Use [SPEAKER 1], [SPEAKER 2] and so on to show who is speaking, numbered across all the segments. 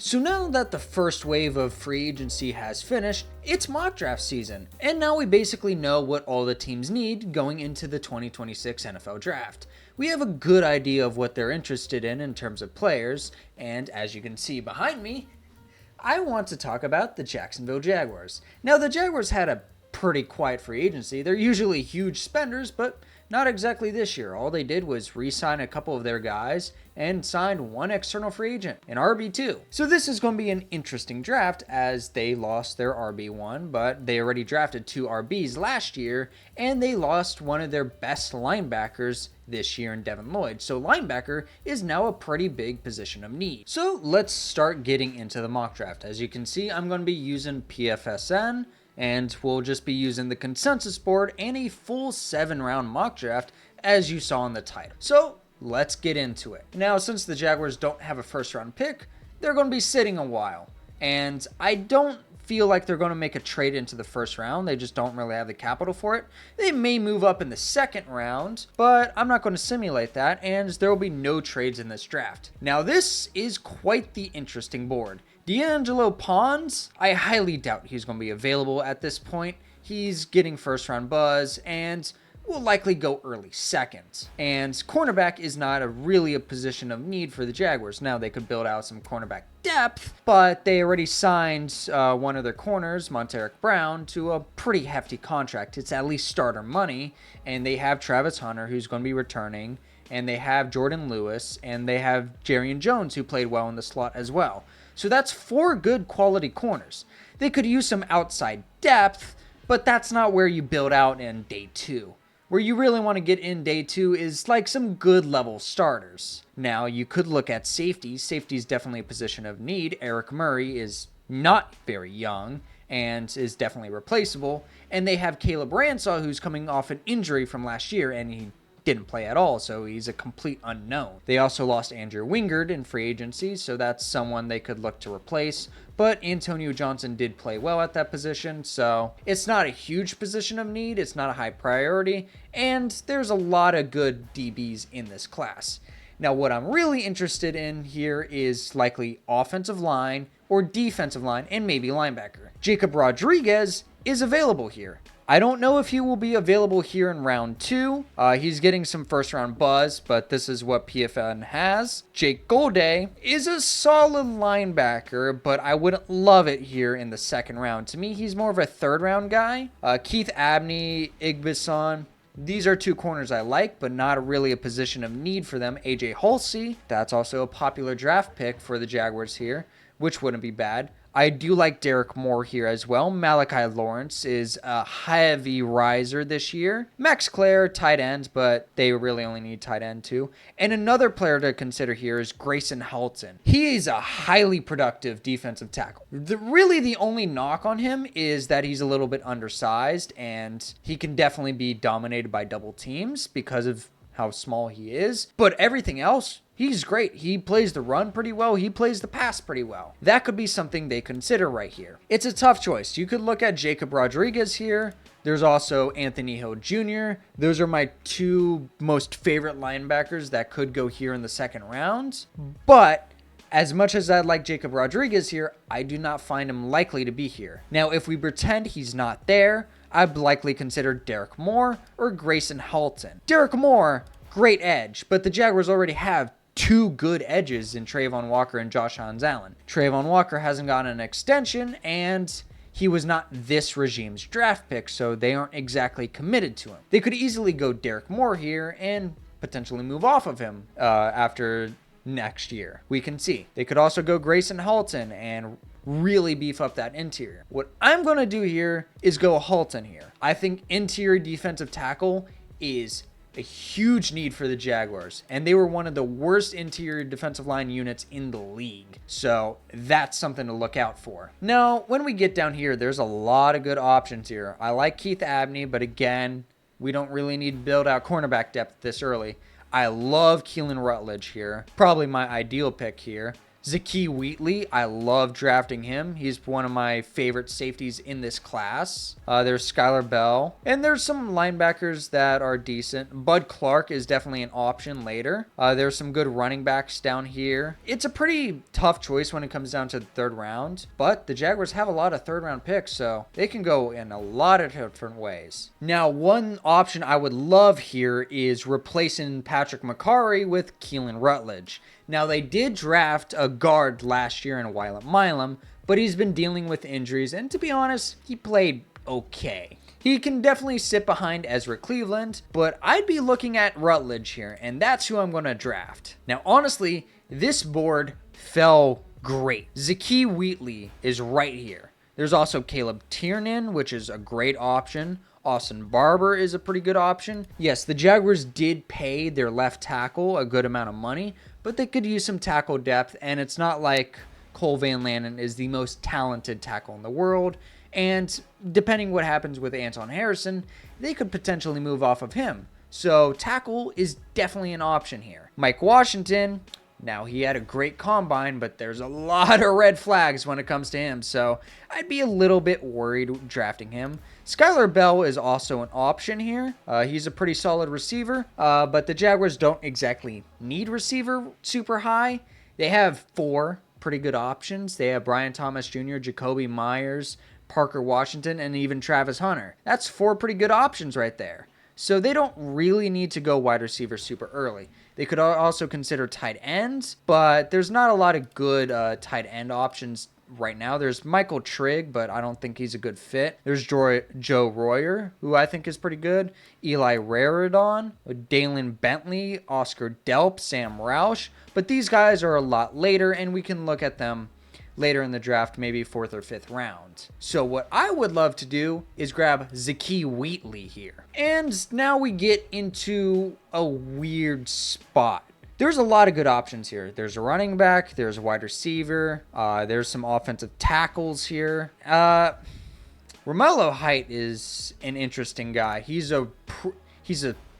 [SPEAKER 1] So now that the first wave of free agency has finished, it's mock draft season, and now we basically know what all the teams need going into the 2026 NFL Draft. We have a good idea of what they're interested in terms of players, and as you can see behind me, I want to talk about the Jacksonville Jaguars. Now, the Jaguars had a pretty quiet free agency. They're usually huge spenders, but not exactly this year. All they did was re-sign a couple of their guys and signed one external free agent, an RB2. So this is going to be an interesting draft as they lost their RB1, but they already drafted 2 RBs last year, and they lost one of their best linebackers this year in Devin Lloyd. So linebacker is now a pretty big position of need. So let's start getting into the mock draft. As you can see, I'm going to be using PFSN, and we'll just be using the consensus board and a full 7-round mock draft as you saw in the title. So let's get into it. Now, since the Jaguars don't have a first-round pick, they're going to be sitting a while, and I don't feel like they're going to make a trade into the first round. They just don't really have the capital for it. They may move up in the second round, but I'm not going to simulate that, and there will be no trades in this draft. Now, this is quite the interesting board. D'Angelo Pons, I highly doubt he's going to be available at this point. He's getting first round buzz and will likely go early second. And cornerback is not really a position of need for the Jaguars. Now, they could build out some cornerback depth, but they already signed one of their corners, Monteric Brown, to a pretty hefty contract. It's at least starter money, and they have Travis Hunter, who's going to be returning, and they have Jordan Lewis, and they have Jarian Jones, who played well in the slot as well. So that's 4 good quality corners. They could use some outside depth, but that's not where you build out in day 2. Where you really want to get in day 2 is like some good level starters. Now, you could look at safety. Safety is definitely a position of need. Eric Murray is not very young and is definitely replaceable. And they have Caleb Ransaw, who's coming off an injury from last year, and he didn't play at all, so he's a complete unknown. They also lost Andrew Wingard in free agency, so that's someone they could look to replace. But Antonio Johnson did play well at that position, so it's not a huge position of need. It's not a high priority, and there's a lot of good DBs in this class. Now, what I'm really interested in here is likely offensive line or defensive line and maybe linebacker. Jacob Rodriguez is available here. I don't know if he will be available here in round 2. He's getting some first round buzz, but this is what PFN has. Jake Golday is a solid linebacker, but I wouldn't love it here in the second round. To me, he's more of a third round guy. Keith Abney, Igbison, these are 2 corners I like, but not really a position of need for them. AJ Halsey, that's also a popular draft pick for the Jaguars here, which wouldn't be bad. I do like Derek Moore here as well. Malachi Lawrence is a heavy riser this year. Max Clare, tight end, but they really only need tight end too. And another player to consider here is Grayson Halton. He is a highly productive defensive tackle. Really the only knock on him is that he's a little bit undersized, and he can definitely be dominated by double teams because of how small he is. But everything else, he's great. He plays the run pretty well. He plays the pass pretty well. That could be something they consider right here. It's a tough choice. You could look at Jacob Rodriguez here. There's also Anthony Hill Jr. Those are my 2 most favorite linebackers that could go here in the second round. But as much as I'd like Jacob Rodriguez here, I do not find him likely to be here. Now, if we pretend he's not there, I'd likely consider Derek Moore or Grayson Halton. Derek Moore, great edge, but the Jaguars already have 2 good edges in Trayvon Walker and Josh Allen. Trayvon Walker hasn't gotten an extension, and he was not this regime's draft pick, so they aren't exactly committed to him. They could easily go Derek Moore here and potentially move off of him after next year. We can see. They could also go Grayson Halton and really beef up that interior. What I'm going to do here is go Halton here. I think interior defensive tackle is a huge need for the Jaguars, and they were one of the worst interior defensive line units in the league. So that's something to look out for. Now, when we get down here, there's a lot of good options here. I like Keith Abney, but again, we don't really need to build out cornerback depth this early. I love Keelan Rutledge here. Probably my ideal pick here. Zakee Wheatley, I love drafting him. He's one of my favorite safeties in this class. There's Skylar Bell, and there's some linebackers that are decent. Bud Clark is definitely an option later. There's some good running backs down here. It's a pretty tough choice when it comes down to the third round, but the Jaguars have a lot of third round picks, so they can go in a lot of different ways. Now, one option I would love here is replacing Patrick McCarry with Keelan Rutledge. Now, they did draft a guard last year in Wyatt Milam, but he's been dealing with injuries, and to be honest, he played okay. He can definitely sit behind Ezra Cleveland, but I'd be looking at Rutledge here, and that's who I'm going to draft. Now, honestly, this board fell great. Zakee Wheatley is right here. There's also Caleb Tiernan, which is a great option. Austin Barber is a pretty good option. Yes, the Jaguars did pay their left tackle a good amount of money, but they could use some tackle depth, and it's not like Cole Van Lanen is the most talented tackle in the world, and depending what happens with Anton Harrison, they could potentially move off of him. So tackle is definitely an option here. Mike Washington, now he had a great combine, but there's a lot of red flags when it comes to him, so I'd be a little bit worried drafting him. Skylar Bell is also an option here. He's a pretty solid receiver, but the Jaguars don't exactly need receiver super high. They have 4 pretty good options. They have Brian Thomas Jr., Jacoby Myers, Parker Washington, and even Travis Hunter. That's 4 pretty good options right there. So they don't really need to go wide receiver super early. They could also consider tight ends, but there's not a lot of good tight end options right now. There's Michael Trigg, but I don't think he's a good fit. There's Joe Royer, who I think is pretty good. Eli Raridon, Dalen Bentley, Oscar Delp, Sam Roush. But these guys are a lot later, and we can look at them later in the draft, maybe 4th or 5th round. So what I would love to do is grab Zakee Wheatley here. And now we get into a weird spot. There's a lot of good options here. There's a running back, there's a wide receiver, there's some offensive tackles here. Romello Height is an interesting guy. He's a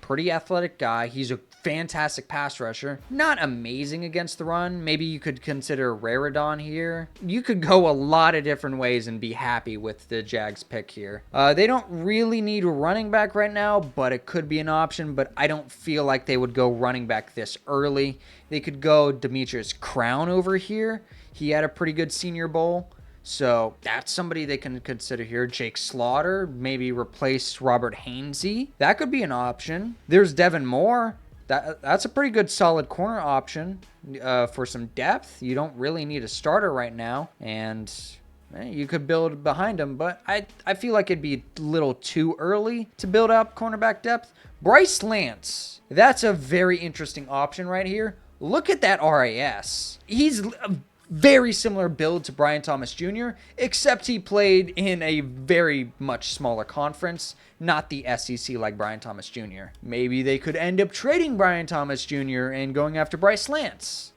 [SPEAKER 1] pretty athletic guy. He's a fantastic pass rusher. Not amazing against the run. Maybe you could consider Raridon here. You could go a lot of different ways and be happy with the Jags pick here. They don't really need a running back right now, but it could be an option, but I don't feel like they would go running back this early. They could go Demetrius Crown over here. He had a pretty good Senior Bowl. So that's somebody they can consider here. Jake Slaughter, maybe replace Robert Hainsey. That could be an option. There's Devin Moore. That's a pretty good solid corner option for some depth. You don't really need a starter right now, and you could build behind him, but I feel like it'd be a little too early to build up cornerback depth. Bryce Lance, that's a very interesting option right here. Look at that RAS. He's a very similar build to Brian Thomas Jr., except he played in a very much smaller conference, not the SEC like Brian Thomas Jr. Maybe they could end up trading Brian Thomas Jr. and going after Bryce Lance.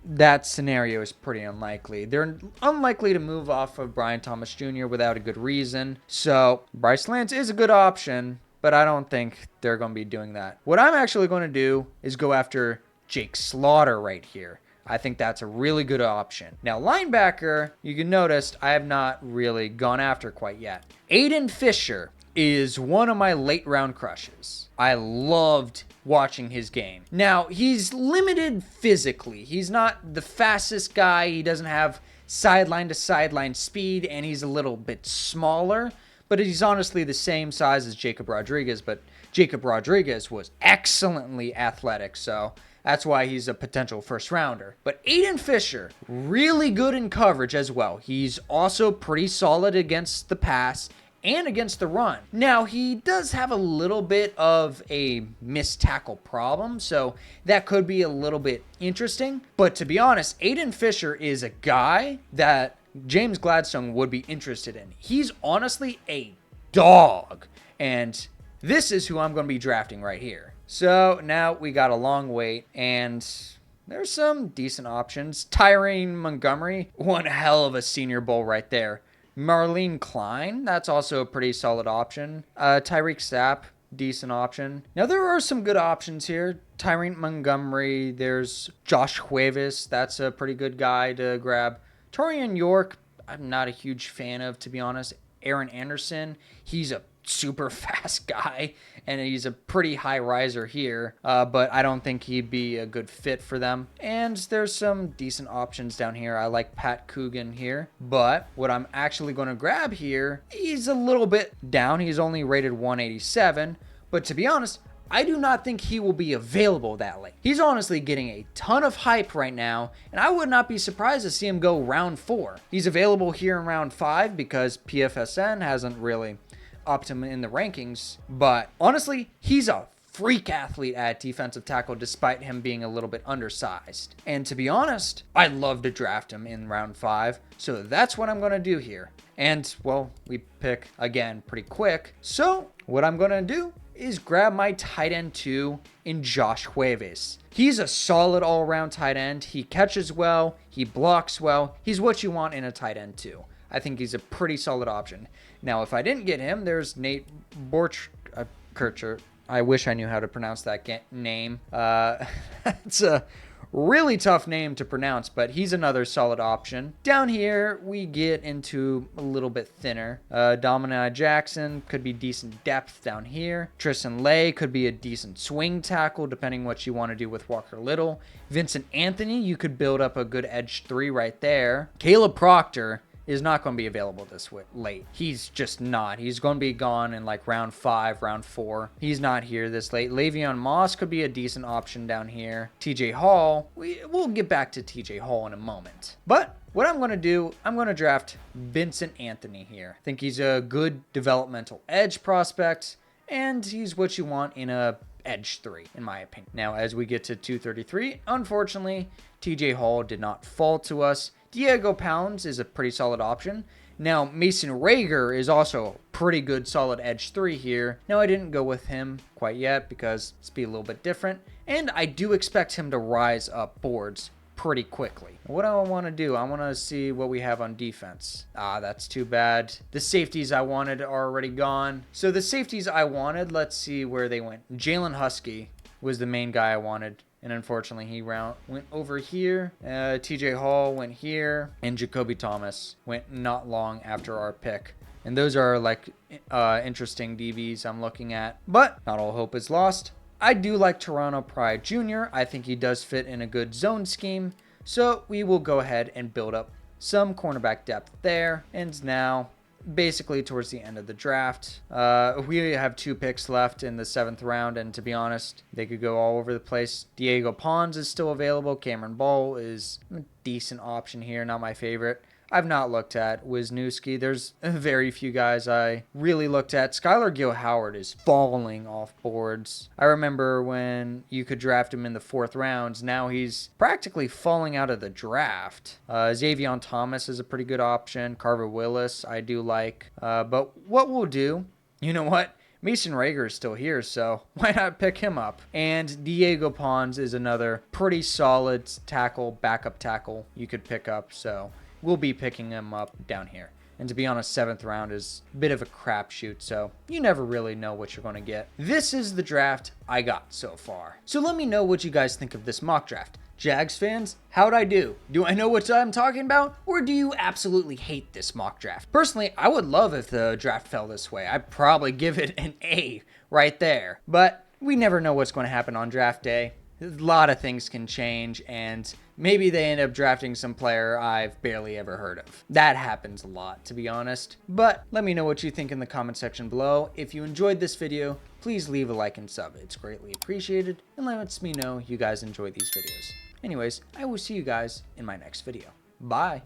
[SPEAKER 1] That scenario is pretty unlikely. They're unlikely to move off of Brian Thomas Jr. without a good reason. So Bryce Lance is a good option, but I don't think they're going to be doing that. What I'm actually going to do is go after Jake Slaughter right here. I think that's a really good option. Now, linebacker, you can notice I have not really gone after quite yet. Aiden Fisher is one of my late round crushes. I loved watching his game. Now, he's limited physically. He's not the fastest guy. He doesn't have sideline to sideline speed, and he's a little bit smaller, but he's honestly the same size as Jacob Rodriguez, but Jacob Rodriguez was excellently athletic, so that's why he's a potential first rounder. But Aiden Fisher, really good in coverage as well. He's also pretty solid against the pass and against the run. Now, he does have a little bit of a missed tackle problem, so that could be a little bit interesting. But to be honest, Aiden Fisher is a guy that James Gladstone would be interested in. He's honestly a dog, and this is who I'm going to be drafting right here. So now we got a long wait, and there's some decent options. Tyrone Montgomery, one hell of a Senior Bowl right there. Marlene Klein, that's also a pretty solid option. Tyreek Sapp, decent option. Now, there are some good options here. Tyrant Montgomery, there's Josh Huevis. That's a pretty good guy to grab. Torian York, I'm not a huge fan of, to be honest. Aaron Anderson, he's a super fast guy, and he's a pretty high riser here, but I don't think he'd be a good fit for them. And there's some decent options down here. I like Pat Coogan here, but what I'm actually going to grab here, he's a little bit down. He's only rated 187, but to be honest, I do not think he will be available that late. He's honestly getting a ton of hype right now, and I would not be surprised to see him go round 4. He's available here in round 5 because PFSN hasn't really upped him in the rankings, but honestly, he's a freak athlete at defensive tackle despite him being a little bit undersized. And to be honest, I'd love to draft him in round 5, so that's what I'm going to do here. And, well, we pick again pretty quick, so what I'm going to do is grab my tight end 2 in Josh Huevis. He's a solid all-around tight end. He catches well, he blocks well, he's what you want in a tight end 2. I think he's a pretty solid option. Now, if I didn't get him, there's Nate Kircher. I wish I knew how to pronounce that name. It's a really tough name to pronounce, but he's another solid option. Down here, we get into a little bit thinner. Dominic Jackson could be decent depth down here. Tristan Lay could be a decent swing tackle, depending what you want to do with Walker Little. Vincent Anthony, you could build up a good edge 3 right there. Caleb Proctor is not going to be available this late. He's just not. He's going to be gone in like round 5, round 4. He's not here this late. Le'Veon Moss could be a decent option down here. TJ Hall, we'll get back to TJ Hall in a moment. But what I'm going to do, I'm going to draft Vincent Anthony here. I think he's a good developmental edge prospect, and he's what you want in a edge 3, in my opinion. Now, as we get to 233, unfortunately, TJ Hall did not fall to us. Diego Pounds is a pretty solid option. Now, Mason Rager is also a pretty good solid edge 3 here. Now, I didn't go with him quite yet because it's be a little bit different, and I do expect him to rise up boards pretty quickly. What do I want to do? I want to see what we have on defense. That's too bad. The safeties I wanted are already gone. So the safeties I wanted, let's see where they went. Jalen Husky was the main guy I wanted, and unfortunately he went over here. TJ Hall went here, and Jacoby Thomas went not long after our pick. And those are like interesting DBs I'm looking at, but not all hope is lost. I do like Toronto Pride Jr. I think he does fit in a good zone scheme, so we will go ahead and build up some cornerback depth there. And now, basically towards the end of the draft, we have 2 picks left in the 7th round, and to be honest, they could go all over the place. Diego Pons is still available. Cameron Ball is a decent option here, not my favorite. I've not looked at Wisniewski. There's very few guys I really looked at. Skylar Gill-Howard is falling off boards. I remember when you could draft him in the 4th rounds. Now he's practically falling out of the draft. Xavier Thomas is a pretty good option. Carver Willis I do like. But what we'll do, you know what? Mason Rager is still here, so why not pick him up? And Diego Pons is another pretty solid tackle, backup tackle you could pick up, so we'll be picking him up down here. And to be honest, 7th round is a bit of a crapshoot, so you never really know what you're going to get. This is the draft I got so far. So let me know what you guys think of this mock draft. Jags fans, how'd I do? Do I know what I'm talking about? Or do you absolutely hate this mock draft? Personally, I would love if the draft fell this way. I'd probably give it an A right there. But we never know what's going to happen on draft day. A lot of things can change, and maybe they end up drafting some player I've barely ever heard of. That happens a lot, to be honest. But let me know what you think in the comment section below. If you enjoyed this video, please leave a like and sub. It's greatly appreciated and lets me know you guys enjoy these videos. Anyways, I will see you guys in my next video. Bye.